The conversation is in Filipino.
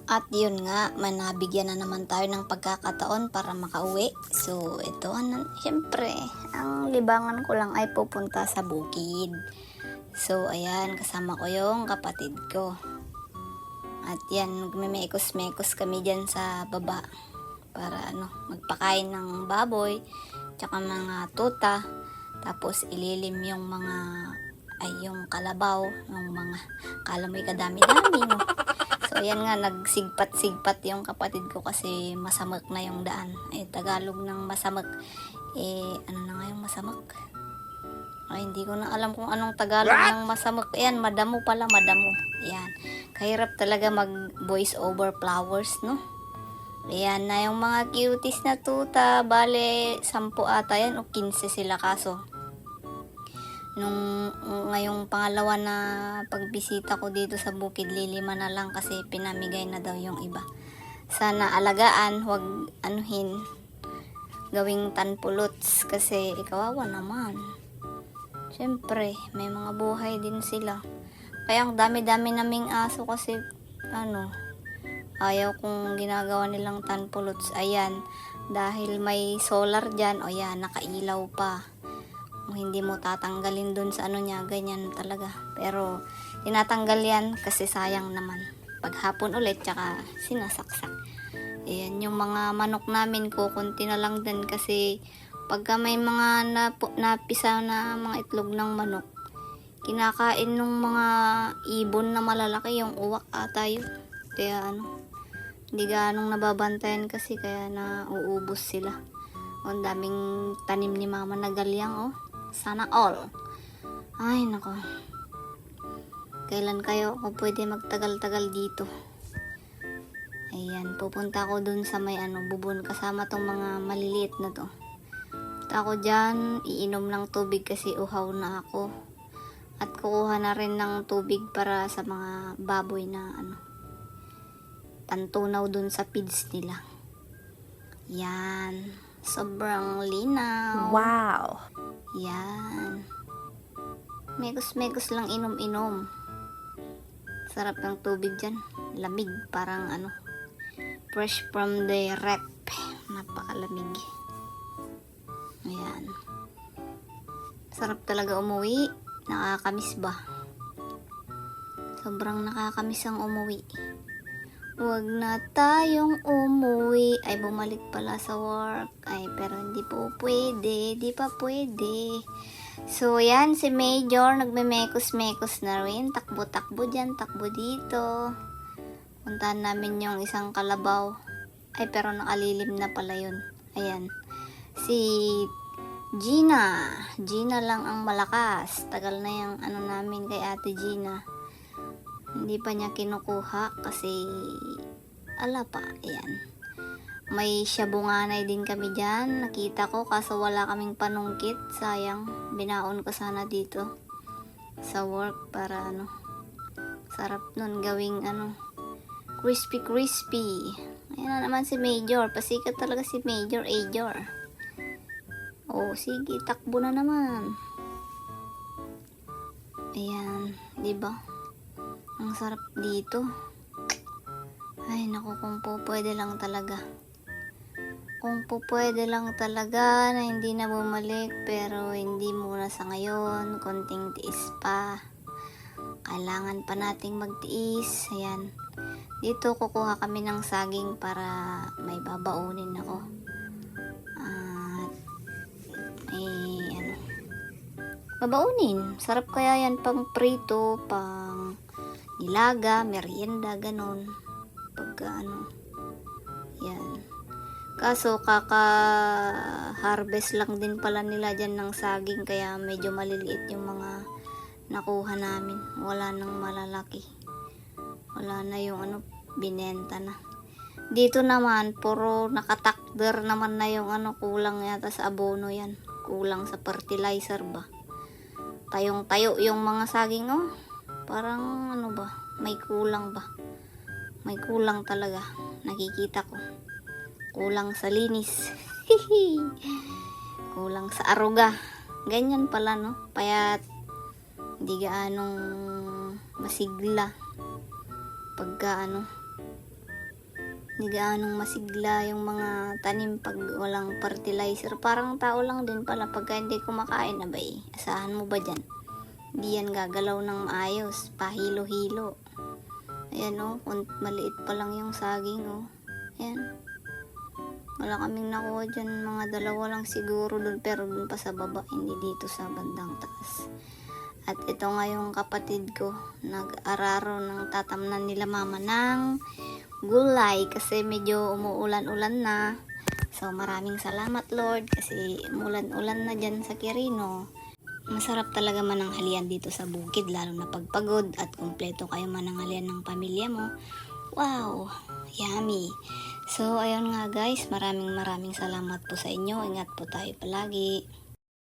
At yun nga, manabigyan na naman tayo ng pagkakataon para makauwi. So, ito, syempre, ang libangan ko lang ay pupunta sa bukid. So, ayan, kasama ko yung kapatid ko. At yan, magmemekos-mekos kami dyan sa baba para magpakain ng baboy, tsaka mga tuta. Tapos, ililim yung yung kalabaw, yung mga, kala mo'y kadami-dami, no? So, ayan nga, nagsigpat-sigpat yung kapatid ko kasi masamak na yung daan. Tagalog ng masamak. Ano na nga yung masamak? Hindi ko na alam kung anong Tagalog ng masamak. Ayan, madamo pala, madamo. Ayan. Kahirap talaga mag-voice over flowers, no? Ayan na yung mga cuties na tuta. Bale, 10 ata yan o 15 sila kaso. Ngayong pangalawa na pagbisita ko dito sa bukid, lilima na lang kasi pinamigay na daw yung iba. Sana alagaan, huwag gawing tanpuluts kasi kawawa naman. Siyempre, may mga buhay din sila. Kaya ang dami-dami naming aso kasi ayaw kong ginagawa nilang tanpuluts. Ayan, dahil may solar dyan, o yan, nakailaw pa. Hindi mo tatanggalin dun sa niya, ganyan talaga. Pero, tinatanggal yan kasi sayang naman. Paghapon ulit, tsaka sinasaksak. Ayan, yung mga manok namin ko, kunti na lang din kasi pagka may mga napisa na mga itlog ng manok, kinakain ng mga ibon na malalaki, yung uwak ata yun. Kaya hindi ganong nababantayan kasi kaya nauubos sila. Ang daming tanim ni mama na galyang, sana all. Ay, nako. Kailan kayo ako pwede magtagal-tagal dito? Ayan, pupunta ako dun sa may bubon kasama tong mga maliliit na to. Punta ako dyan, iinom ng tubig kasi uhaw na ako. At kukuha na rin ng tubig para sa mga baboy na tantunaw dun sa feeds nila. Yan. Sobrang linaw. Wow! Yan. Megos-megos lang inom-inom. Sarap ng tubig dyan. Lamig. Parang fresh from the rep. Napakalamig. Ayan. Sarap talaga umuwi. Nakakamiss ba? Sobrang nakakamiss ang umuwi. Huwag na tayong umuwi. Ay, bumalik pala sa work. Ay, pero hindi po pwede. Di pa pwede. So, yan, si Major, nagme-mekos-mekos na rin. Takbo-takbo dyan, takbo dito. Puntahan namin yung isang kalabaw. Ay, pero nakalilim na pala yun. Ayan. Si Gina. Gina lang ang malakas. Tagal na yung namin kay Ate Gina. Hindi pa niya kinukuha kasi ala pa. Ayan. May siyabunganay din kami dyan. Nakita ko kaso wala kaming panungkit. Sayang. Binaon ko sana dito sa work para sarap nun gawing crispy crispy. Ayan na naman si Major. Pasikat talaga si Major. Sige. Takbo na naman. Ayan. Diba? Ang sarap dito. Ay, naku, kung po pwede lang talaga. Kung po pwede lang talaga na hindi na bumalik, pero hindi muna sa ngayon. Konting tiis pa. Kailangan pa nating magtiis. Ayan. Dito kukuha kami ng saging para may babaunin ako. At babaunin. Sarap kaya yan pang prito, pang nilaga, merienda, ganon. Pagka yan. Kaso kaka-harvest lang din pala nila dyan ng saging kaya medyo maliliit yung mga nakuha namin. Wala nang malalaki. Wala na yung binenta na. Dito naman, puro nakatakder naman na yung kulang yata sa abono yan. Kulang sa fertilizer ba? Tayong-tayo yung mga saging, Parang may kulang ba? May kulang talaga. Nakikita ko. Kulang sa linis. Kulang sa aruga. Ganyan pala, Payat hindi gaanong masigla. Pagka Hindi gaanong masigla yung mga tanim pag walang fertilizer. Parang tao lang din pala pagka hindi kumakain, abay. Asahan mo ba dyan? Hindi yan gagalaw ng maayos. Pahilo-hilo. Ayan o, maliit pa lang yung saging o. Ayan. Wala kaming nakuha dyan. Mga dalawa lang siguro dun, pero dun pa sa baba. Hindi dito sa bandang taas. At ito nga yung kapatid ko. Nag-araro ng tatamnan nila mama ng gulay kasi medyo umuulan-ulan na. So maraming salamat Lord kasi umulan-ulan na dyan sa Quirino. Masarap talaga mananghalian dito sa bukid lalo na pagpagod at kumpleto kayo mananghalian ng pamilya mo. Wow, yummy. So ayun nga guys, maraming salamat po sa inyo. Ingat po tayo palagi.